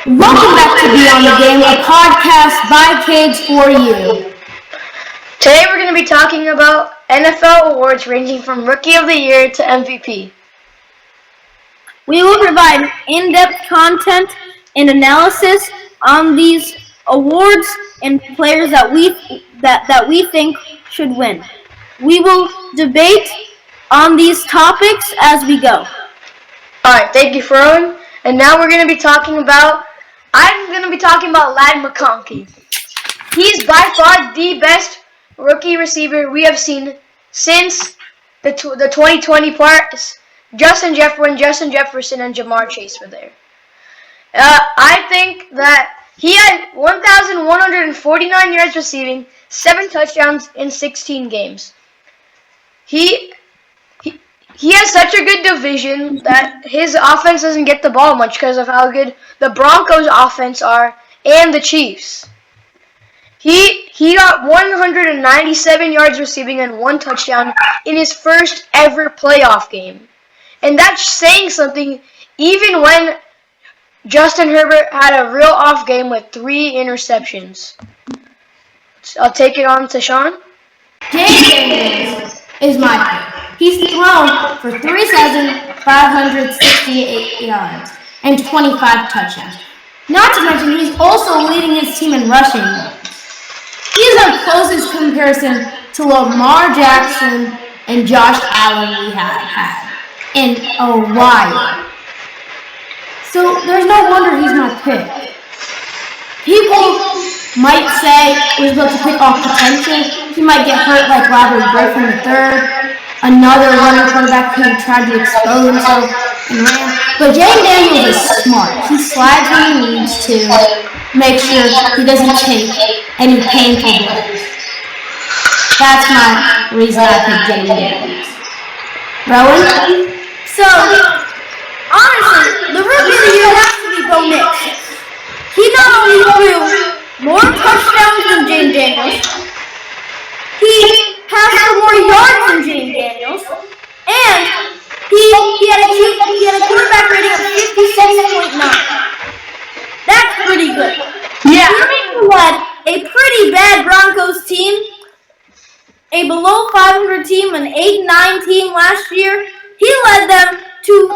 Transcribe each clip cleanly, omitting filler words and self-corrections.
Welcome back to Beyond the Game, a podcast by Kids for you. Today we're going to be talking about NFL awards ranging from Rookie of the Year to MVP. We will provide in-depth content and analysis on these awards and players that we think should win. We will debate on these topics as we go. Alright, thank you, Froen. And now we're going to be talking about Ladd McConkey. He's by far the best rookie receiver we have seen since the 2020 parts. Justin Jefferson and Jamar Chase were there. I think that he had 1,149 yards receiving, 7 touchdowns in 16 games. He has such a good division that his offense doesn't get the ball much because of how good the Broncos' offense are and the Chiefs. He got 197 yards receiving and 1 touchdown in his first ever playoff game. And that's saying something even when Justin Herbert had a real off game with 3 interceptions. I'll take it on to Sean. James is my pick. He's thrown for 3,568 yards and 25 touchdowns. Not to mention, he's also leading his team in rushing yards. He is our closest comparison to Lamar Jackson and Josh Allen we have had in a while. So there's no wonder he's my pick. People might say we're supposed to pick off potential. He might get hurt like Robert Griffin III, another running quarterback who tried to expose himself and ran. But Jayden Daniels is smart. He slides when he needs to make sure he doesn't take any painful blows. That's my reason I picked Jayden Daniels. Rowan? So, honestly, the Rookie of the Year has to be Bo Nix. He not only threw more touchdowns than Jayden Daniels, he passed for more yards than Jayden Daniels, and he had a quarterback rating of 56.9. That's pretty good. Yeah, He led a pretty bad Broncos team, a below 500 team, an 8-9 team last year. He led them to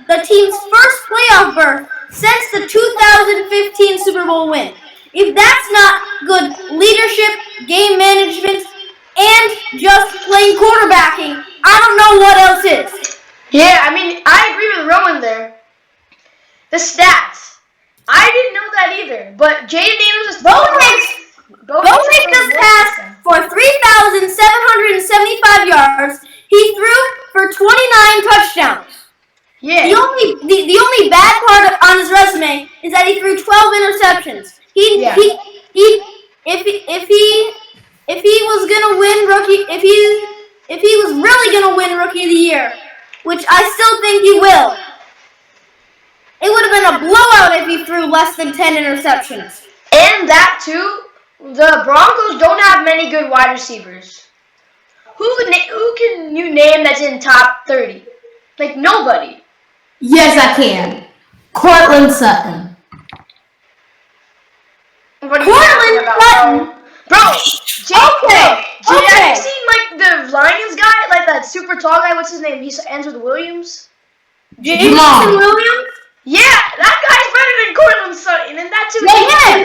the team's first playoff berth since the 2015 Super Bowl win. If that's not good leadership, game management, and just plain quarterbacking, I don't know what else is. Yeah, I mean, I agree with Rowan there. The stats. I didn't know that either, but Jayden Daniels is... Bo Nix just passed for 3,775 yards. He threw for 29 touchdowns. Yeah. The only bad part on his resume is that he threw 12 interceptions. If he was gonna win if he was really gonna win Rookie of the Year, which I still think he will, it would have been a blowout if he threw less than 10 interceptions. And that too, the Broncos don't have many good wide receivers. Who can you name that's in top 30? Like nobody. Yes, I can. Courtland Sutton. What are you talking about, bro? Have you seen like the Lions guy, like that super tall guy? What's his name? He ends with Williams. Jameson Williams? Yeah, that guy's better than Courtland Sutton, and that's who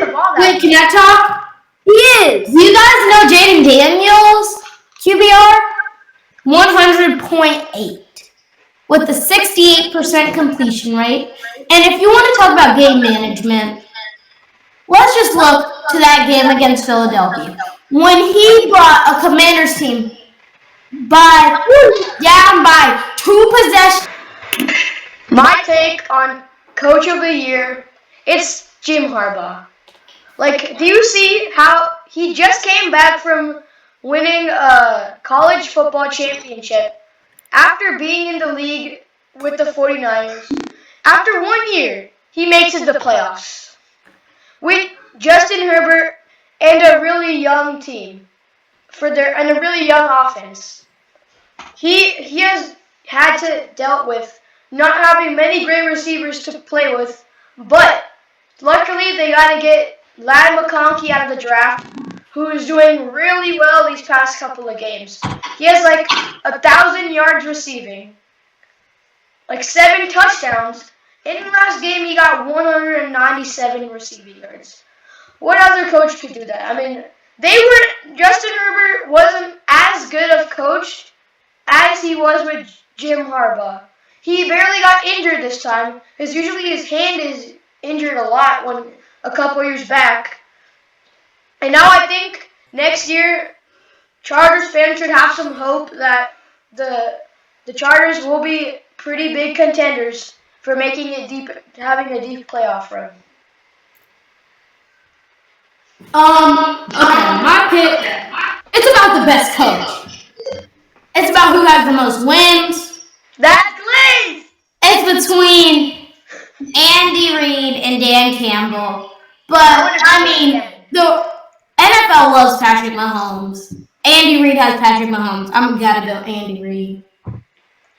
the ball. Wait, can I talk? He is. Do you guys know Jayden Daniels? QBR 100.8 with a 68% completion rate. And if you want to talk about game management, let's just look to that game against Philadelphia. When he brought a Commanders team down by 2 possessions. My take on Coach of the Year, it's Jim Harbaugh. Like, do you see how he just came back from winning a college football championship after being in the league with the 49ers? After 1 year, he makes it to the playoffs with Justin Herbert and a really young team and a really young offense. He has had to dealt with not having many great receivers to play with, but Finally, they got to get Ladd McConkey out of the draft, who is doing really well these past couple of games. He has like 1,000 yards receiving, like 7 touchdowns. In the last game, he got 197 receiving yards. What other coach could do that? I mean, Justin Herbert wasn't as good of coach as he was with Jim Harbaugh. He barely got injured this time, because usually his hand is injured a lot a couple years back. And now I think next year, Chargers fans should have some hope that the Chargers will be pretty big contenders for making it deep, having a deep playoff run. Okay, my pick, it's about the best coach. It's about who has the most wins. That's Glaze! It's between Andy Reid and Dan Campbell. But, I mean, the NFL loves Patrick Mahomes. Andy Reid has Patrick Mahomes. I'm gotta go Andy Reid.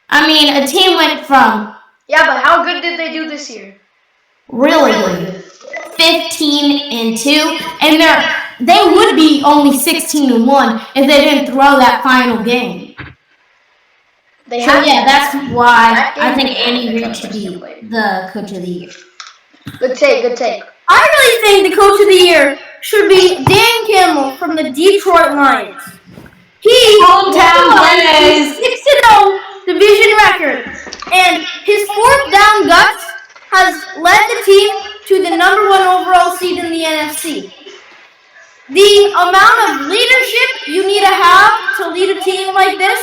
I mean, a team went from Yeah, but how good did they do this year? really good, 15-2, and they would be only 16-1 if they didn't throw that final game. So yeah, that's why I think Andy Reid should be the coach of the year. Good take. I really think the coach of the year should be Dan Campbell from the Detroit Lions. He Hometown has a 6-0 division record, and his fourth down guts has led the team to the number 1 overall seed in the NFC. The amount of leadership you need to have to lead a team like this,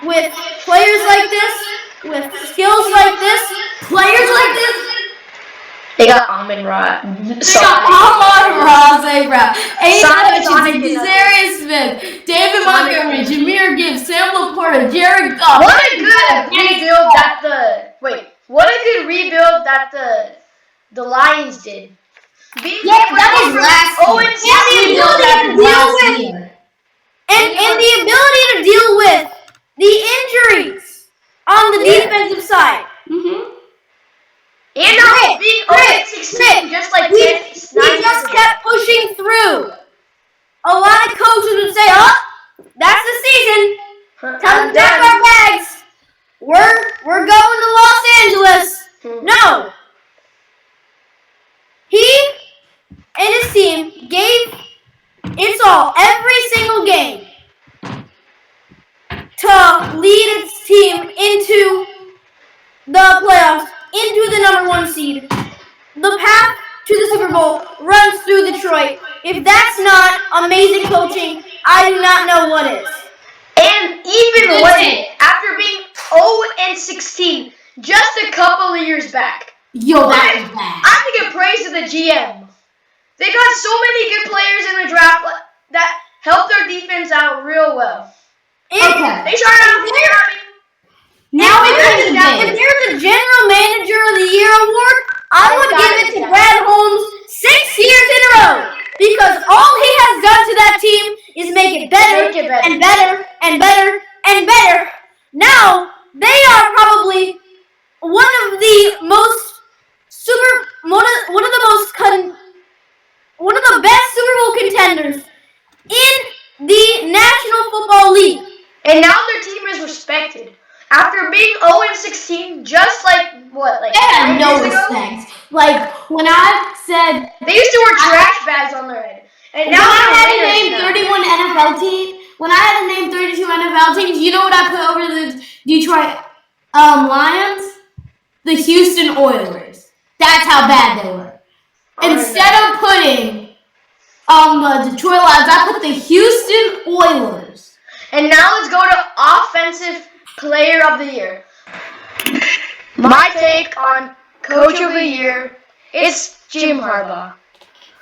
with players like this, with skills like this, They got Amon-Ra. Amon-Ra, Brown, Sonic Darius Smith, David Montgomery, Jahmyr Gibbs, Sam Laporta, Jared Goff. What a good rebuild that the Lions did. That was last year. And the ability to deal with the injuries on the defensive side. Mm-hmm. And now being 0-16, just like we just kept pushing through. A lot of coaches would say, "Oh, that's the season. Time to pack our bags. We're going to Los Angeles." No. He and his team gave its all every single game to lead its team into the playoffs, into the number 1 seed. The path to the Super Bowl runs through Detroit. If that's not amazing coaching, I do not know what is. And even after being 0-16 just a couple of years back. Yo, that was bad. I have to give praise to the GM. They got so many good players in the draft that helped their defense out real well. Okay. They started out Now If there's a General Manager of the Year award, I would give it to Brad Holmes 6 years in a row. Because all he has done to that team is make it better and better and better and better. Now, they are probably one of the best Super Bowl contenders in the National Football League. And now their team is respected. After being 0-16, just they had no respect. Like, when I said they used to wear trash bags on their head. And now I had to name 31 NFL teams, when I had to name 32 NFL teams, you know what I put over the Detroit Lions? The Houston Oilers. That's how bad they were. Instead of putting the Detroit Lions, I put the Houston Oilers. And now let's go to Offensive Player of the Year. My take on Coach of the Year is Jim Harbaugh.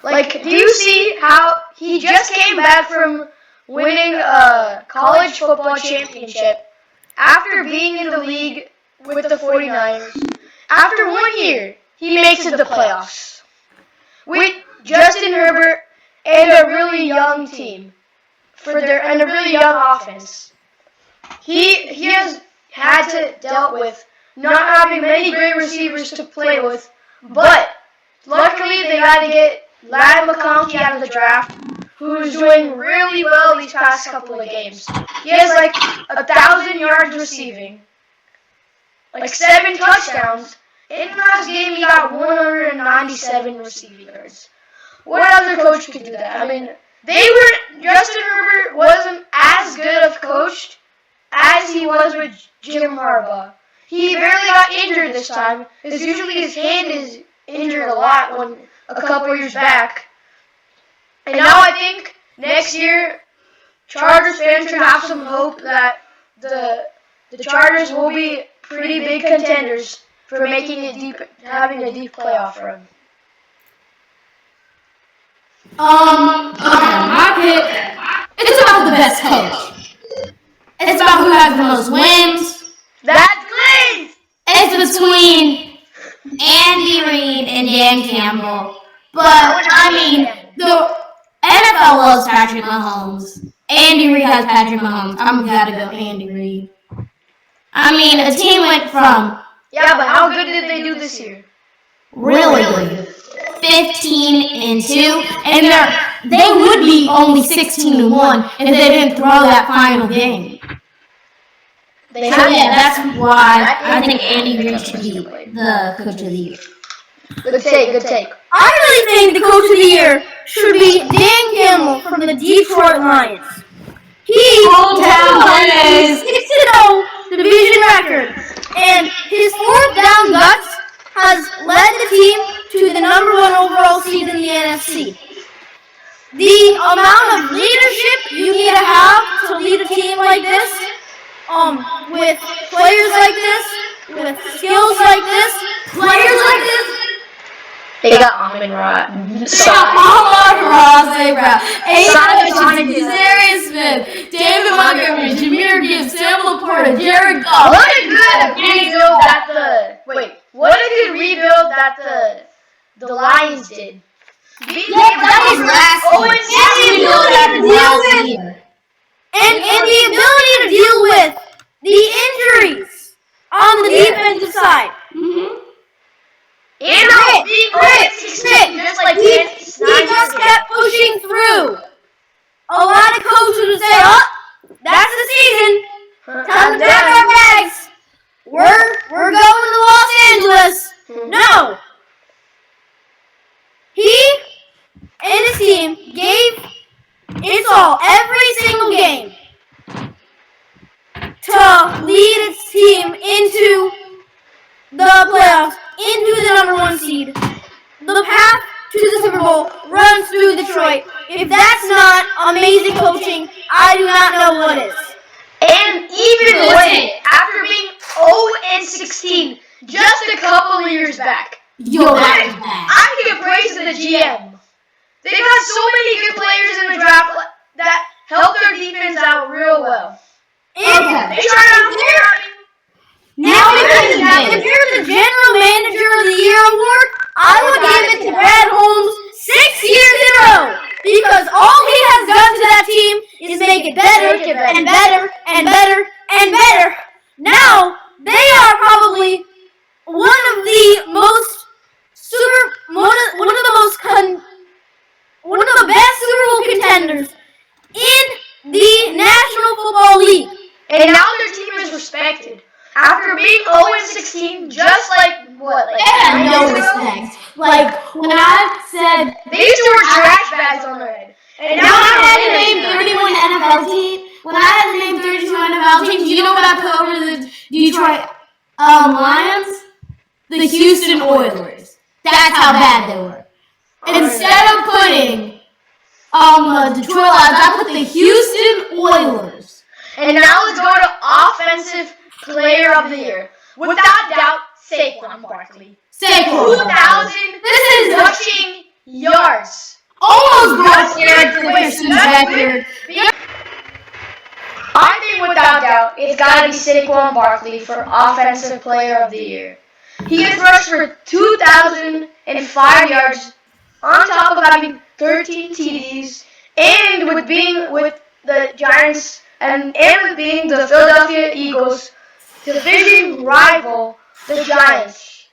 Do you see how he just came back from winning a college football championship after being in the league with the 49ers? After 1 year, he makes it to the playoffs with Justin Herbert and a really young team and a really young offense. He has had to dealt with not having many great receivers to play with, but luckily believe they got to get Ladd McConkey out of the draft, who's doing really well these past couple of games. He has like 1,000 yards receiving, like 7 touchdowns. In the last game, he got 197 receiving yards. What other coach could do that? I mean, Justin Herbert wasn't as good of coach as he was with Jim Harbaugh. He barely got injured this time, because usually his hand is injured a lot a couple years back. And now I think next year, Chargers fans should have some hope that the Chargers will be pretty big contenders for having a deep playoff run. Okay, my pick. It's about the best coach. It's about who has the most wins. That's Glaze! It's between Andy Reid and Dan Campbell. But, I mean, the NFL loves Patrick Mahomes. Andy Reid has Patrick Mahomes. I'm gotta go Andy Reid. I mean, a team went from Yeah, but how good did they do this year? really good, 15-2, and they would be only 16-1 if they didn't throw that final game. So yeah, that's why I think Andy Reid should be the coach of the year. Good take. I really think the coach of the year should be Dan Campbell from the Detroit Lions. Hometown Blaze. 6-0 division record, and his fourth down guts has led the team to the number 1 overall seed in the NFC. The amount of leadership you need to have to lead a team like this, with players like this, with skills like this, players like this. They got Amon-Ra. Amon-Ra, Brown, Aiden Darius Smith, David Montgomery, Jahmyr Gibbs, Sam Laporta, Jared Goff. What a good rebuild that the Lions did. That was last year. And the ability to deal with the injuries on the defensive side. And being just like he just kept pushing through. A lot of coaches would say, "Oh, that's the season. Time to pack our bags. We're going to Los Angeles." No. He and his team gave its all every single game to lead its team into the playoffs, into the number 1 seed. The path to the Super Bowl runs through Detroit. If that's not amazing coaching, I do not know what is. And even after being 0-16 just a couple of years back, I give praise to the GM. They got so many good players in the draft that help their defense out real well. And They tried out there. now, if you're the General Manager of the Year award, I would give it to Brad Holmes 6 years in a row. Because all he has done to that team is make it better and better and better and better. Now, they are probably one of the best Super Bowl contenders in the National Football League. And now their team is respected. After being 0-16, just like They had no respect. Like, when I said, they used to wear trash bags on their head. And when I had to name 31 NFL teams, when I had to name 32 NFL teams, you know what I put over the Detroit Lions? The Houston Oilers. That's how bad they were. Instead of putting the Detroit Lions, I put the Houston Oilers. And now let's go to Offensive Player of the Year. Without doubt, Saquon Barkley. 2,000 rushing yards. Almost broke Eric Dickerson's record. I think without doubt, it's got to be Saquon Barkley for Offensive Player of the Year. He has rushed for 2,005 yards on top of having 13 TDs and with being with the Giants and with being the Philadelphia Eagles division rival, the Giants.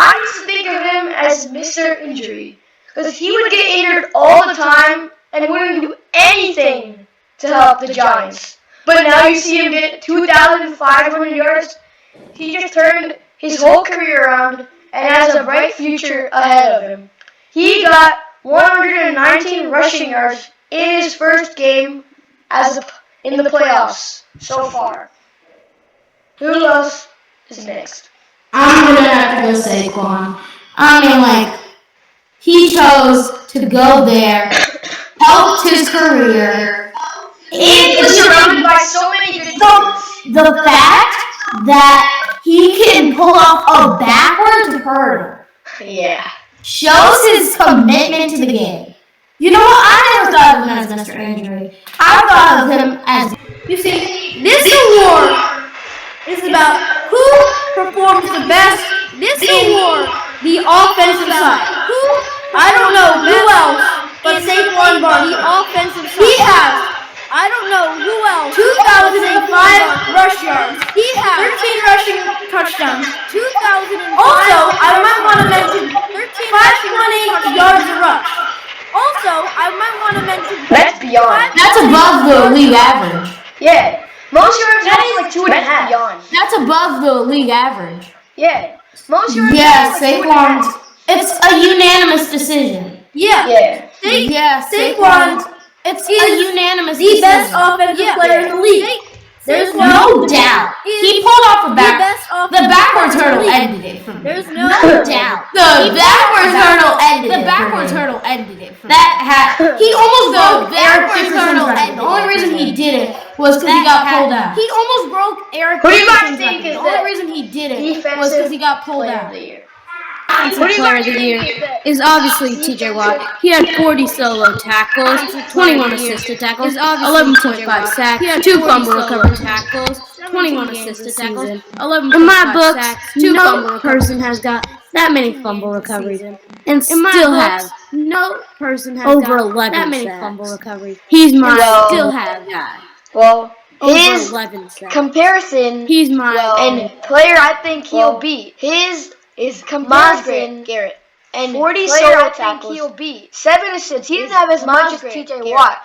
I used to think of him as Mr. Injury. Because he would get injured all the time and wouldn't do anything to help the Giants. But now you see him get 2,500 yards. He just turned his whole career around and has a bright future ahead of him. He got 119 rushing yards in his first game in the playoffs so far. Who else is next? I'm gonna have to go Saquon. I mean, like, he chose to go there, helped his career, He was surrounded by so many good things. the fact that he can pull off a backwards hurdle Yeah. shows his commitment to the game. You know what? I never thought of him as Mr. Injury. I thought of him as You see, this award is about who performs the best in the offensive side. I don't know who else but Saquon Barkley. He has, I don't know who else, 2,005 rush yards. He has 13 rushing touchdowns. 2,005. Also, I might want to mention 5.8 yards a rush. Also, I might want to mention That's beyond. that's above the league average. Yeah. Most yards are like 2.5. Beyond. That's above the league average. Yeah. Most yards Yeah, are like Saquon's. 2.5. It's a unanimous decision. Yeah. Yeah. Saquon. It's a unanimous The decision. best offensive player in the league. There's No doubt. He pulled off the backwards hurdle league. ended it for me. There's No no doubt. The backwards hurdle ended it. The backwards hurdle ended it. He almost broke Eric Dickerson's record. The only reason he did it was because he got pulled out. He almost broke Eric Who do you guys Dickerson's think record. is The only the reason he did it was defensive because he got pulled player out. of the year? Defensive player of the year is obviously TJ Watt. He had 40 solo tackles, 21 assisted tackles, 11.5 sacks, 2 fumble recovery tackles, 21 assisted tackles, 11.5 in my books, sacks, 2 fumble person has got that many fumble recoveries and still has no person has over 11 that many fumble recoveries. He's my still have guy. Well, Over his 11 sacks. comparison He's my and player I think he'll beat. His is comparison Garrett. And 40 solo tackles. He'll beat. 7 assists. He doesn't have as much as TJ Watt.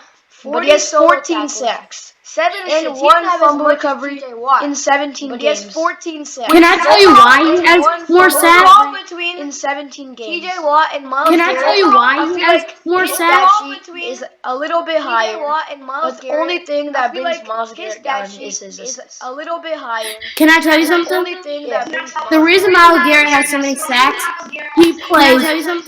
But he has 14 sacks. 7 assists. And 1 fumble recovery in 17 games. He has 14 sacks. Can I tell you why he has more sacks? Between in 17 games. TJ Watt and Miles Can I tell you why he has more sacks? Is a little bit higher. But the only thing that brings Miles Garrett down is his assists. A little bit higher. Can I tell you something? The reason Miles Garrett has so many sacks, he plays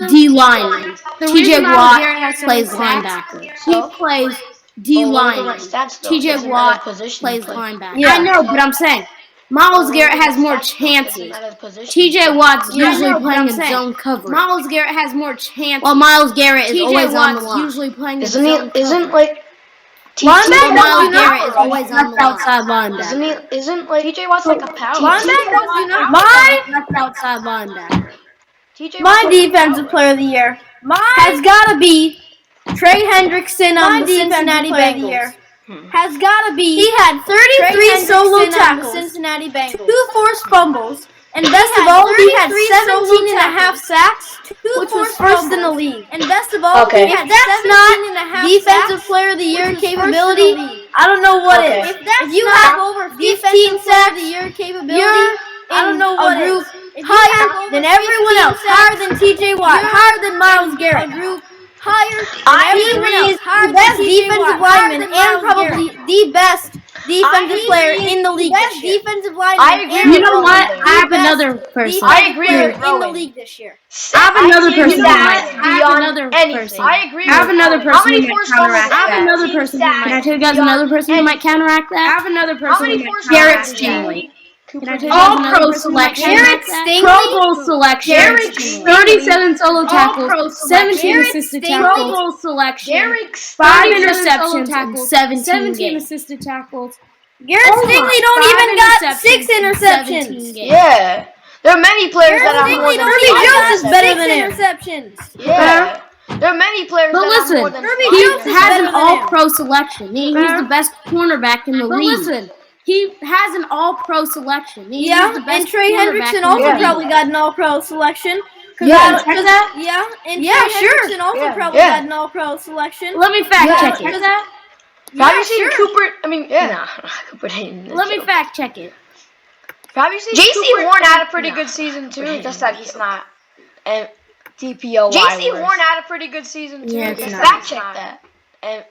D lineman. TJ Watt plays linebacker. He plays D lineman. TJ Watt plays linebacker. Yeah. I know, but I'm saying Miles Garrett has more chances. TJ Watt's usually playing in zone coverage. Miles Garrett has more chances. While Miles Garrett is always on the line. Usually playing in zone Isn't like Linebacker Miles Garrett is always on the outside linebacker. Isn't like TJ Watt's like a power. That's outside linebacker. My defensive player of the year has got to be Trey Hendrickson on the Cincinnati Bengals. Has got to be. He had 33 solo tackles, Cincinnati Bengals, 2 forced fumbles, and best of all, he had 17 and a half sacks, which was first in the league. And best of all, Okay. if that's not defensive player of the year capability, I don't know what is. If you have over 15 sacks of the year capability, I don't know what is. Higher than everyone else, higher than TJ Watt, higher than Miles Garrett, higher than everyone else, the best defensive lineman and probably the best defensive player in the league this year. I agree. You know what? I have another person. I agree with in the Rowan. league this year. I have another person. That's I have beyond another anything. person. I agree. I have another How person many who might forced counteract fumbles? that. I have another person. Can I tell you guys another person who might counteract that? I have another How person many who might forced Garrett fumbles? Stingley. Can I tell you All guys pro another person who might selection. counteract that? Pro Bowl selection. Garrett Stingley. 37 solo All pro tackles, selection. 17 Garrett assisted Stingley. tackles. Pro Bowl selection. Derek 5 Stingley. interceptions and 17 games. assisted tackles. Garrett Stingley don't 5 even got 6 17 interceptions. games. Yeah. There are many players that have more than Herbie 5 Jones is better interceptions. than him. Interceptions. Yeah. There are many players But that have more listen, than Herbie 5 he Jones is has better an than all-pro selection. He's the best cornerback in the league. He has an All-Pro selection. He's Yeah, the best and Trey quarterback Hendrickson in the also league. probably got an All-Pro selection. Yeah, check that. Yeah, and Yeah, Trey sure. Hendrickson also Yeah. probably Yeah. got an All-Pro selection. Let me fact check check it. that. Have Yeah, you seen sure. Cooper? I mean, nah, Cooper didn't. Let me fact check it. Have you seen JC Horn had a pretty good season too. Just that he's not. And DPOY. JC Horn had a pretty good season too. Yeah, it's Just not. fact check that. And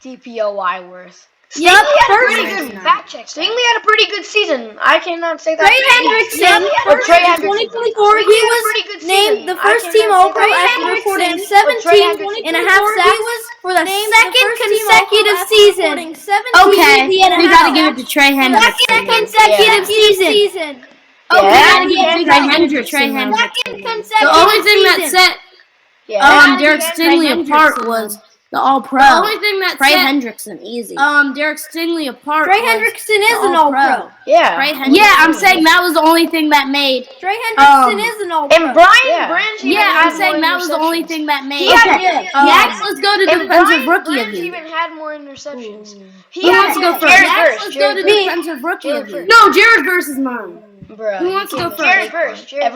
DPOY worth. Yep, Stingley had a first- pretty good fact check. Stingley had a pretty good season. I cannot say that. Trey Hendrickson, Or Trey in Hendrickson. 2024, he Stingley had a was pretty good named season. the I first cannot team say All-Pro that. after recording Trey 17 Hendrickson. and a half sacks for the second consecutive season. Okay, we gotta give it to Trey Hendrickson. Second consecutive season. Yeah. We gotta give it to Trey Second Hendrickson. consecutive The only thing that season. set Yeah. Derek Stingley apart was the All-Pro. The only thing that Trey set Hendrickson, easy. Derek Stingley apart Trey was Hendrickson is the an All-Pro. Yeah. Trey Hendrickson. Yeah, I'm saying that was the only thing that made. Trey Hendrickson is an All-Pro. And Brian Branch even Yeah, had I'm saying more that was the only interceptions. thing that made. He had- Next, let's go to And defensive Brian rookie of Branch the year. even had more interceptions. Who wants to go first? Jared Next, Verse. let's go to Jared defensive rookie of the year. Verse. No, Jared Verse is mine. Bro, Who wants to go Jared first? Verse. Jared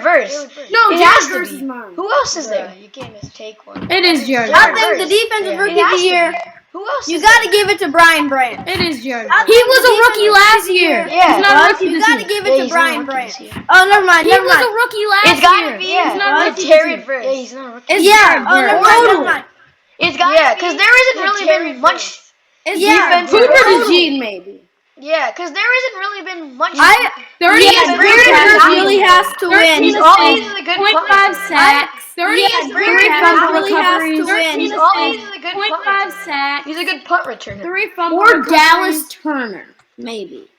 Verse. No, It Jared has to Verse be. is mine. Who else is there? You can't just take one. It is Jared I Verse. think the defensive Yeah. rookie It of has the to year, be. Who else? you is got to there? give it to Brian Branch. It is Jared I Verse. think He was the a rookie defensive last rookie of the year. Yeah. He's not a rookie You this got to year. give Yeah, it to he's Brian not a rookie Branch. this year. Oh, never mind. He Never was a mind. rookie last It's gotta year. be. He's not a It's rookie Jared this year. Verse. Yeah, he's not a rookie. It's Yeah. Jared Oh, Verse. never mind. Never mind. It's got because there isn't really been much. Yeah. defense. Cooper DeJean, maybe. Yeah, because there isn't really been much. 30 Yeah, Yeah, Jared Verse Verse really has to win. He's always a good 0.5 punter. sacks. 30 Yeah, is Jared three Verse fumble really has to recoveries. win. He's always a good 0.5 punter. sacks. He's a good punt returner. 3 fumble Or recoveries. Dallas Turner, maybe.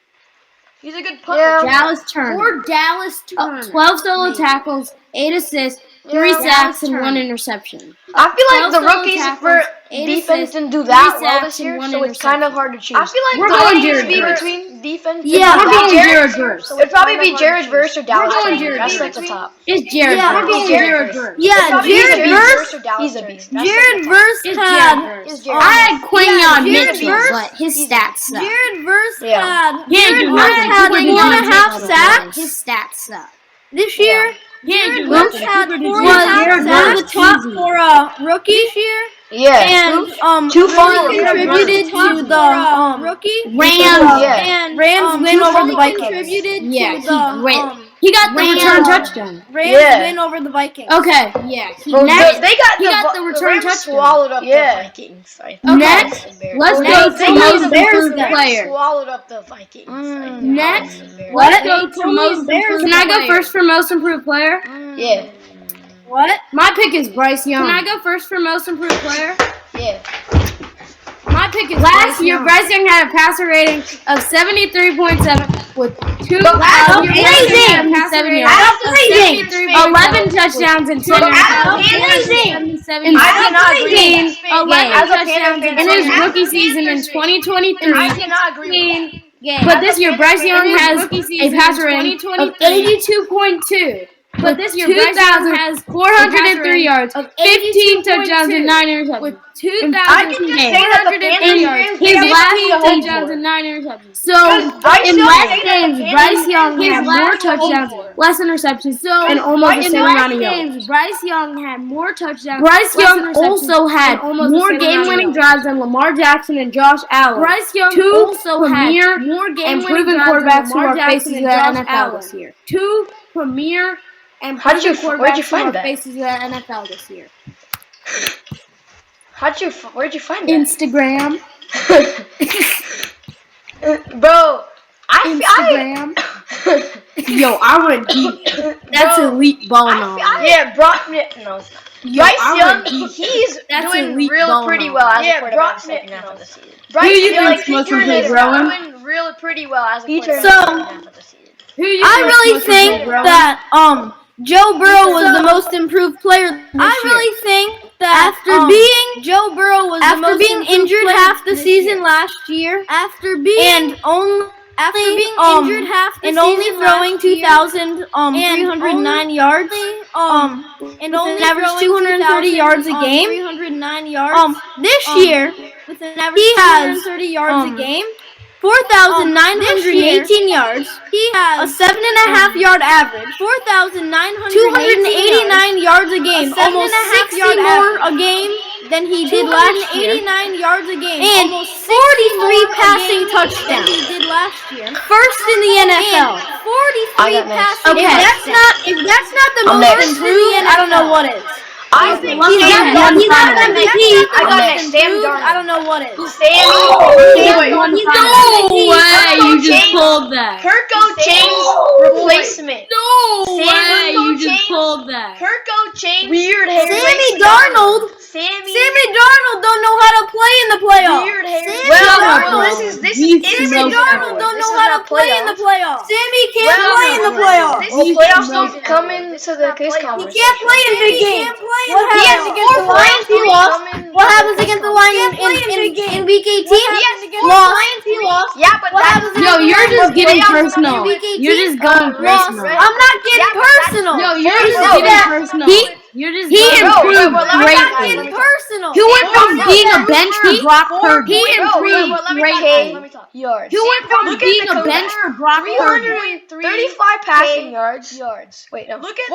He's a good punt Yeah. returner. Dallas Turner. Or Dallas Turner. 12 solo tackles, 8 assists, 3 Yeah. sacks, and Turner. 1 interception. I feel 12 like the solo rookies tackles, for 8 defense assists, didn't do 3 that well sacks, this year, and 1 so it's kind of interception. hard to choose. I feel like We're the going rookies Jared be Verse. between defense. Yeah. We're going Jared Jared Verse. It'd probably be Jared Verse or Dallas going Turner. Jared That's Verse. like the top. It's Jared Yeah, Verse. we're going Jared Verse. Yeah, Probably Jared either Verse. or Dallas He's a Turner. beast. That's Jared like the top. Verse It's had. Jared Verse. It's Jared I had Verse. Quinion Jared Mitchell, Verse- but his stats suck. Jared Verse Yeah. had. He ain't Jared do Verse nothing. had Cooper 4.5 DeJean sacks His stats suck. this year. He ain't Jared do Verse nothing. had Cooper DeJean 4.5 Jared sacks, Verse, the top easy. for a rookie this year. Yeah. And Two fumble really recoveries. contributed to the rookie Rams. Yeah. and Rams win over the Vikings. Contributed Yeah, to he the great. He got the Rams- return touchdown. Rams Yeah. win over the Vikings. Okay, yeah. Bro, Next, they got he got the the return Rams touchdown. swallowed up the Vikings. Next, That's let's embarrassing. go They to got most the Bears improved then. player. Swallowed up the Vikings. Next, That's embarrassing. let's go to Only most Bears improved. Can I go player. first for most improved player? Yeah. What? My pick is Bryce Young. Can I go first for most improved player? Yeah. My pick is last year. Bryce Young had a passer rating of 73.7 with two. That's year, amazing. Bryce Young had a passer rating That's of amazing. 11 touchdowns and 10 amazing. in I cannot agree. 16 11 As a touchdowns Panther fan, in his as a rookie season in 2023. I cannot agree with that. But this year, Bryce Young has a passer rating of 82.2. But this year, Bryce Young has 403 yards, 15 touchdowns, and 9 interceptions. With I can just say that the Panther fans, they his have last something to hold touchdowns for. and 9 interceptions. So, Bryce in Young less made games, the Bryce Young Panthers had his more last touchdowns, hold for. less interceptions, and almost the in same less amount of yards. games, Bryce Young had more touchdowns. Bryce less Young interceptions, also had and almost the more same amount of game-winning yards. drives than Lamar Jackson and Josh Allen. Bryce Young Two also had premier more and game-winning proven drives than quarterbacks who Lamar are Jackson faces of and the Josh NFL Allen. this year. Two premier and How'd you- proven where'd you quarterbacks who find are that? faces of the NFL this year. Where'd you find that? Instagram. Bro, Instagram. Yo, I went deep. That's Bro, elite ball knowledge. yeah, Brock. No, it's not. Yo, Bryce I Young, went deep. he's That's doing elite real ball pretty knowledge. well as a Yeah, quarterback Brock in the second half Mitchell. of the season. Who do you Bryce think's Young, most he's improved, Rowan? doing really pretty well as a He quarterback turned- in the second half of the season. Who do you I think's really most think improved, Rowan? that Joe Burrow was the most improved player this year. I really think that after being Joe Burrow was after being injured half the season last year, after being after being injured half the season only throwing 2,309 yards, and only averaged 230 yards a game. 309 yards. This year, with an average he has 230 yards a game. 4,918 yards. He has a 7.5 yard average. 4,989 yards a game. Almost 60 more a game than he did last year. 89 yards a game. And 43 passing touchdowns. He did last year. First in the NFL. 43 passing. Okay. If that's not the I'm most next. improved, I don't know what is. I think He's Sam not Darnold. MVP. I got next. Sam I Darnold. don't know what is. Sam No Darnold. way! You just James. pulled that. Kirk O'Chain's replacement. No Sam way! You James. just pulled that. Kirk O'Chain's weird hair. Sammy Darnold don't know how to play in the playoffs. Weird hair. Well, Well, this is You Sammy smoked Darnold everyone. don't This know is how to not play in the playoffs. Sammy can't Well, play in the playoffs. Well, playoffs don't come into the case He conversation. can't play in big games. What He has happens against the Lions? He lost. What happens against the Lions in week 18? Lost. He lost. Yeah, but What that, happens Yo, against you're the just getting Lions in personal. week 18? You're just going Lost. personal. I'm not getting personal. Yo, you're just No, getting that- personal. You're just he going improved let me talk. I'm not greatly. getting personal. He went from Bro, being a bro, bench bro, to Brock Purdy. He improved greatly. Let me talk. Yards. He went from being a bench to Brock Purdy. 35 passing yards. Wait, no. Look at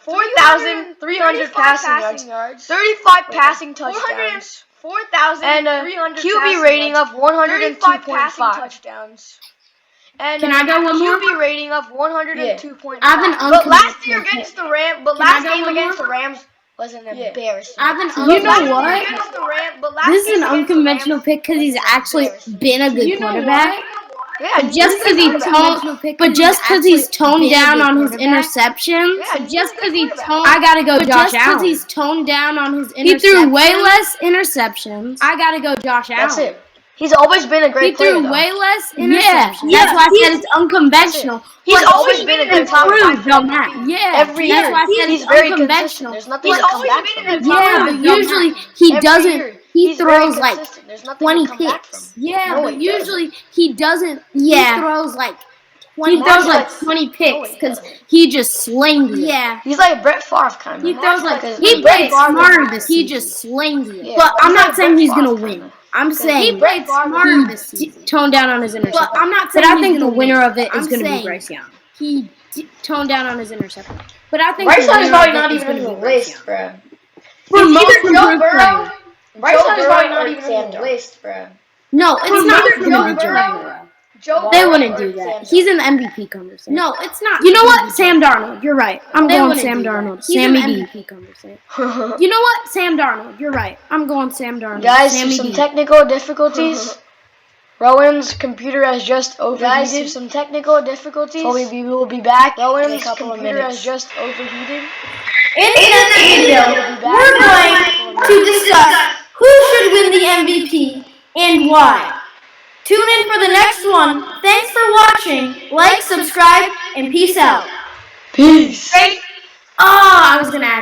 4,300 passing yards. 35 passing touchdowns. 4,000 and a QB rating of 102.5 touchdowns. And Can I go one more? QB rating of 102.5. I have an But last year unconventional against the Rams, but Can I last go game one against more? the Rams was an embarrassment. I have an You know unconventional- what? Against the Rams, but last This is game an against the unconventional Rams pick because he's was actually embarrassing. been a good You know quarterback. Yeah, Just because he's toned down on his interceptions. Yeah, Just because he's toned, I gotta go Josh just because Allen. he's toned down on his interceptions. He threw way less interceptions. I gotta go Josh Allen. That's it. He's always been a He great player. threw though. way less Yeah, interceptions. that's why I said it's unconventional. He's But always been a good top improved 5 on that. Yeah, Every that's year. why I said He's it's very unconventional. consistent. There's nothing He's to come always back been from. in the Yeah, top but five. usually he Every doesn't. year. He He's very throws like consistent. There's nothing 20 to come back picks. from. Yeah, No, but he doesn't. usually he doesn't. Yeah. He throws like He 20. throws That's like like- 20 No, picks he because doesn't. he just slinged it. Yeah. He's like Brett Favre kind of. He throws like Because he Brett played Favre- smarter this He season. just slinged it. Yeah. But I'm He's not like saying Brett he's gonna Favre win. kinda. I'm He saying played smarter this season. toned down on his interception. But I'm not But saying I he's think the gonna winner win. of it is I'm going to be saying Bryce Young. He toned down on his interception. But I think Bryce the Young is winner probably of it not is even gonna on be the Bryce list, Young. bro. For It's most either Joe improved Burrow. player. Bryce Young is probably not or even Sam on the Darnold. list, bro. No, it's Either not Joe going to be Joe Burrow, Burrow. Joe They Burrow wouldn't or do Sam that. Darnold. He's in the MVP conversation. No, it's not. You know what? Sam Darnold. You're right. I'm They going wouldn't Sam do that. Darnold. He's in Sammy the D. MVP conversation. You know what? Sam Darnold. You're right. I'm going Sam Darnold. Guys, Sammy some D. technical difficulties. Rowan's computer has just overheated. Guys, some technical difficulties. So we will be back. Rowan's computer has just overheated. In this video, we're going to discuss who should win the MVP and why. Tune in for the next one. Thanks for watching. Like, subscribe, and peace out. Peace. Oh, I was going to add